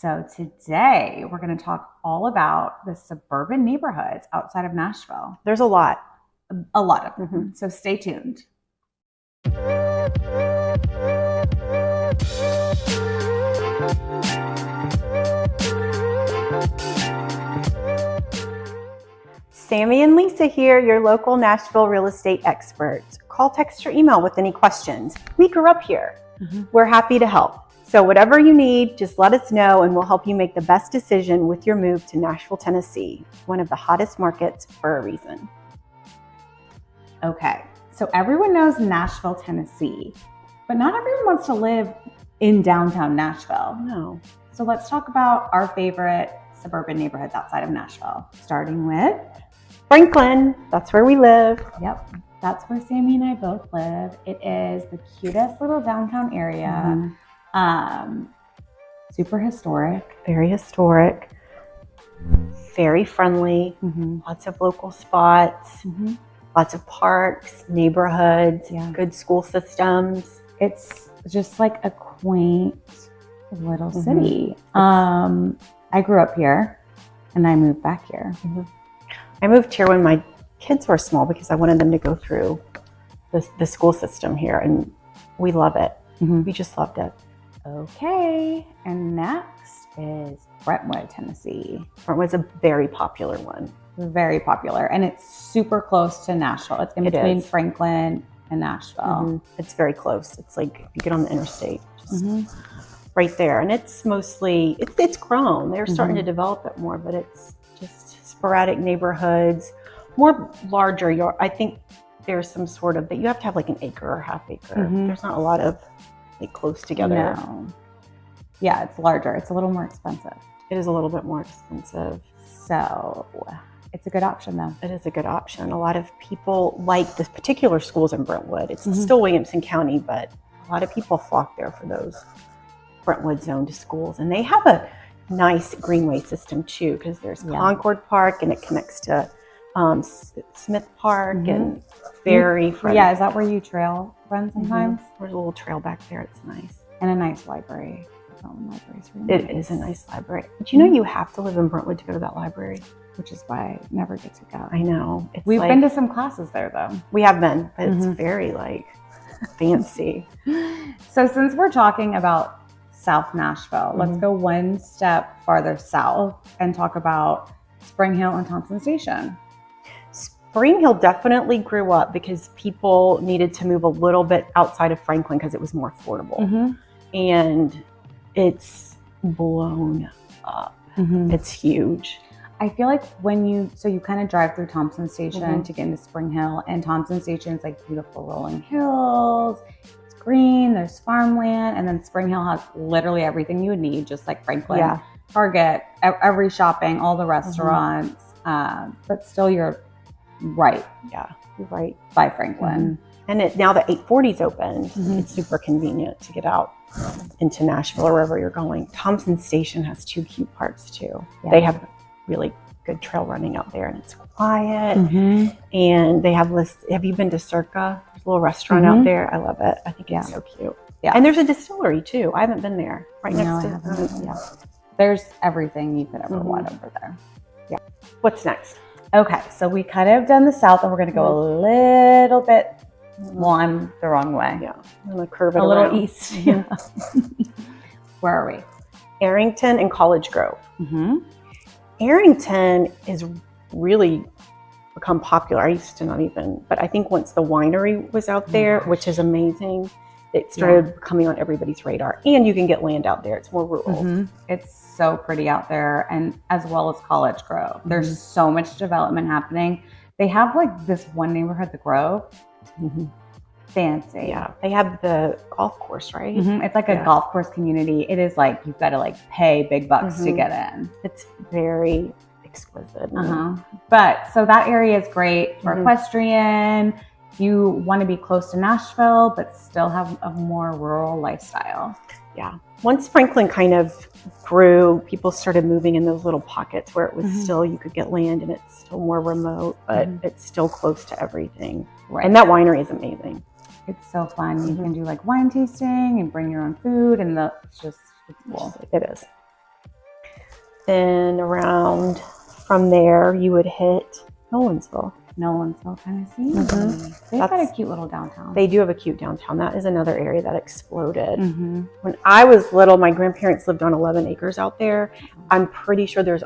So today we're going to talk all about the suburban neighborhoods outside of Nashville. There's a lot. A lot of them. So stay tuned. Sammi and Lisa here, your local Nashville real estate experts. Call, text, or email with any questions. We grew up here. We're happy to help. So whatever you need, just let us know and we'll help you make the best decision with your move to Nashville, Tennessee, one of the hottest markets for a reason. Okay, so everyone knows Nashville, Tennessee, but not everyone wants to live in downtown Nashville. No. So let's talk about our favorite suburban neighborhoods outside of Nashville, starting with Franklin. That's where we live. Yep, that's where Sammi and I both live. It is the cutest little downtown area. Super historic. Very historic. Very friendly. Lots of local spots. Lots of parks, neighborhoods, good school systems. It's just like a quaint little city. I grew up here and I moved back here. I moved here when my kids were small because I wanted them to go through the school system here, and we love it. We just loved it. Okay, and next is Brentwood, Tennessee. Brentwood's a very popular one. Very popular, and it's super close to Nashville. It's in between Franklin and Nashville. It's very close. It's like if you get on the interstate, just right there. And it's mostly, it's grown. They're starting to develop it more, but it's just sporadic neighborhoods, more larger. I think there's some sort of, that you have to have like an acre or half acre. There's not a lot of like close together. No. Yeah, it's larger. It's a little more expensive. It is a little bit more expensive. So it's a good option though. It is a good option. A lot of people like this particular schools in Brentwood. It's still Williamson County, but a lot of people flock there for those Brentwood zoned schools. And they have a nice greenway system too, because there's Concord Park and it connects to Smith Park and very friendly. Yeah, is that where you trail run sometimes? There's a little trail back there. It's nice. And a nice library. It is a nice library. But you know you have to live in Brentwood to go to that library, which is why I never get to go. I know. We've been to some classes there though. We have been, but it's very like fancy. So since we're talking about South Nashville, let's go one step farther south and talk about Spring Hill and Thompson Station. Spring Hill definitely grew up because people needed to move a little bit outside of Franklin because it was more affordable. And it's blown up. It's huge. I feel like you kind of drive through Thompson Station to get into Spring Hill, and Thompson Station is like beautiful rolling hills. It's green, there's farmland, and then Spring Hill has literally everything you would need, just like Franklin. Target, every shopping, all the restaurants, but still you're right. Yeah, you're right. By Franklin. And now that 840's opened, it's super convenient to get out into Nashville or wherever you're going. Thompson Station has two cute parts too. They have really good trail running out there, and it's quiet. And they have this. Have you been to Circa? There's a little restaurant out there. I love it. I think it's so cute. Yeah, and there's a distillery too. I haven't been there. Right next to. There's everything you could ever want over there. Yeah. What's next? Okay, so we kind of done the south, and we're going to go a little bit. Well, I'm the wrong way. Yeah, I'm going to curve it a little east. Yeah. Where are we? Arrington and College Grove. Arrington is really become popular. I used to not even, but I think once the winery was out there, which is amazing, it started coming on everybody's radar. And you can get land out there. It's more rural. It's so pretty out there, and as well as College Grove. There's so much development happening. They have like this one neighborhood, the Grove. Fancy. Yeah, they have the golf course, right? It's like a golf course community. It is like you've got to like pay big bucks to get in. It's very exquisite. But so that area is great for equestrian. You want to be close to Nashville, but still have a more rural lifestyle. Yeah. Once Franklin kind of grew, people started moving in those little pockets where it was still, you could get land and it's still more remote, but it's still close to everything. Right. And that winery is amazing. It's so fun. You can do like wine tasting and bring your own food, and it's cool. It is. Then around from there, you would hit Nolensville. Nolensville, Tennessee. They've got a cute little downtown. They do have a cute downtown. That is another area that exploded. Mm-hmm. When I was little, my grandparents lived on 11 acres out there. I'm pretty sure there's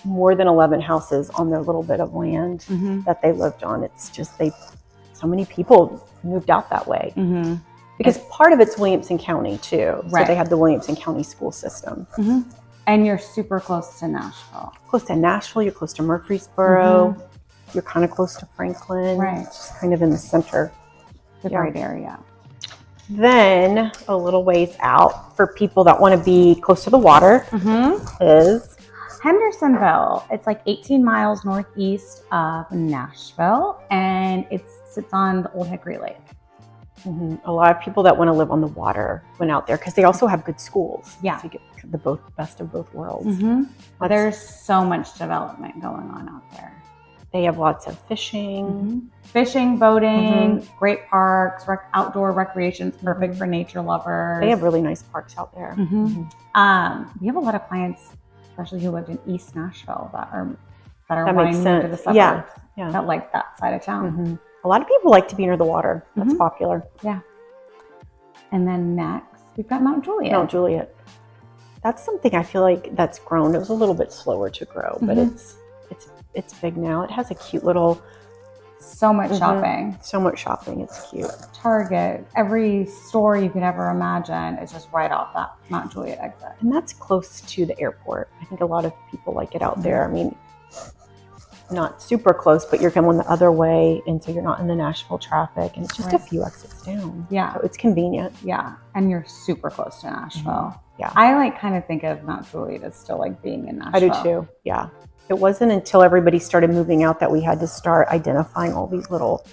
more than 11 houses on their little bit of land that they lived on. It's just so many people moved out that way. Because part of it's Williamson County too. So they have the Williamson County school system. And you're super close to Nashville. Close to Nashville, you're close to Murfreesboro. You're kind of close to Franklin. Right. Just kind of in the center. It's a great area. Then a little ways out for people that want to be close to the water is Hendersonville. It's like 18 miles northeast of Nashville, and it sits on the Old Hickory Lake. A lot of people that want to live on the water went out there because they also have good schools. Yeah. So you get the best of both worlds. There's so much development going on out there. They have lots of fishing. Fishing, boating, great parks, outdoor recreation, perfect for nature lovers. They have really nice parks out there. We have a lot of clients, especially who lived in East Nashville, that are wanting to move to the suburbs. Yeah. That like that side of town. A lot of people like to be near the water. That's popular. Yeah. And then next, we've got Mount Juliet. Mount Juliet. That's something I feel like that's grown. It was a little bit slower to grow, but it's big now. It has a cute little... So much shopping. So much shopping. It's cute. Target. Every store you could ever imagine is just right off that Mount Juliet exit. And that's close to the airport. I think a lot of people like it out there. I mean, not super close, but you're coming the other way, and so you're not in the Nashville traffic, and it's just a few exits down. Yeah. So it's convenient. Yeah. And you're super close to Nashville. Yeah. I kind of think of Mount Juliet as still like being in Nashville. I do too. Yeah. It wasn't until everybody started moving out that we had to start identifying all these little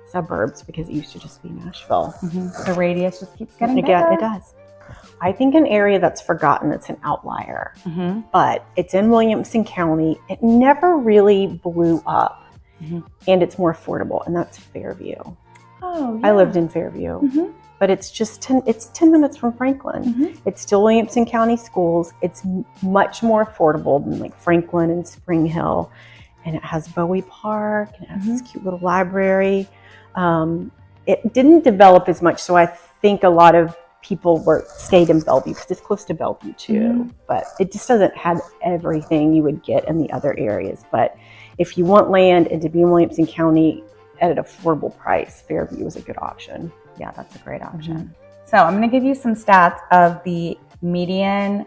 suburbs because it used to just be Nashville. The radius just keeps getting bigger. Again, it does. I think an area that's forgotten, it's an outlier, but it's in Williamson County. It never really blew up, and it's more affordable, and that's Fairview. Oh, yeah. I lived in Fairview, but it's just 10 minutes from Franklin. It's still Williamson County schools. It's much more affordable than like Franklin and Spring Hill, and it has Bowie Park, and it has this cute little library. It didn't develop as much, so I think a lot of people stayed in Bellevue because it's close to Bellevue too, but it just doesn't have everything you would get in the other areas. But if you want land and to be in Williamson County at an affordable price, Fairview is a good option. Yeah, that's a great option. So I'm going to give you some stats of the median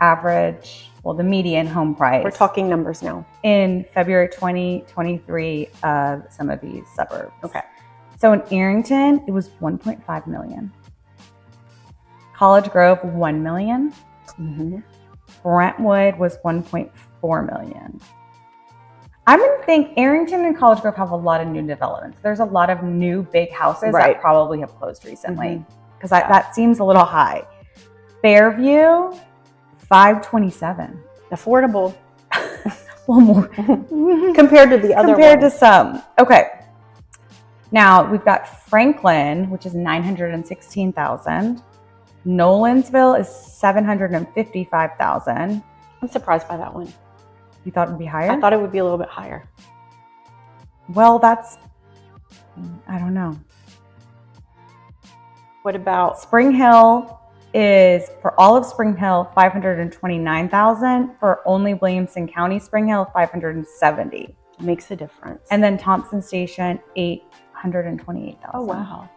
average, the median home price. We're talking numbers now. In February 2023 of some of these suburbs. Okay. So in Arrington, it was 1.5 million. College Grove, 1 million. Brentwood was 1.4 million. I'm going to think Arrington and College Grove have a lot of new developments. There's a lot of new big houses that probably have closed recently because that seems a little high. Fairview, 527. Affordable. Well, more compared to the other compared ones. to some. Okay. Now we've got Franklin, which is 916,000. Nolensville is 755,000. I'm surprised by that one. You thought it would be higher? I thought it would be a little bit higher. Well, I don't know. What about Spring Hill is, for all of Spring Hill, 529,000. For only Williamson County Spring Hill, 570. It makes a difference. And then Thompson Station, 828,000. Oh, wow.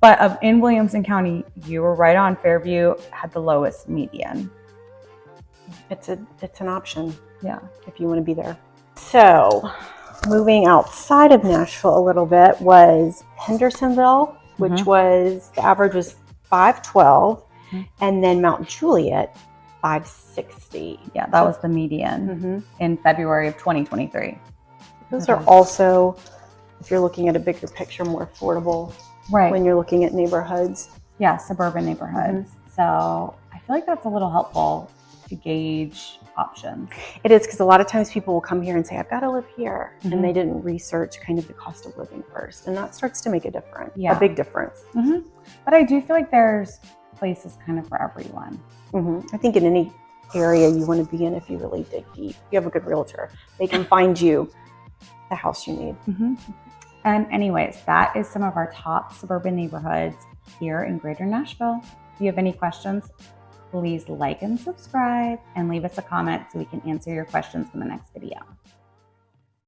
But in Williamson County, you were right on. Fairview had the lowest median. It's an option. Yeah. If you want to be there. So moving outside of Nashville a little bit was Hendersonville, which was, the average was 512, and then Mount Juliet, 560. Yeah, that was the median in February of 2023. Those are also, if you're looking at a bigger picture, more affordable when you're looking at neighborhoods. Yeah, suburban neighborhoods. So I feel like that's a little helpful to gauge options. It is, because a lot of times people will come here and say, I've got to live here. And they didn't research kind of the cost of living first. And that starts to make a difference, a big difference. But I do feel like there's places kind of for everyone. I think in any area you want to be in if you really dig deep. You have a good realtor. They can find you the house you need. And anyways, that is some of our top suburban neighborhoods here in Greater Nashville. If you have any questions, please like and subscribe and leave us a comment so we can answer your questions in the next video.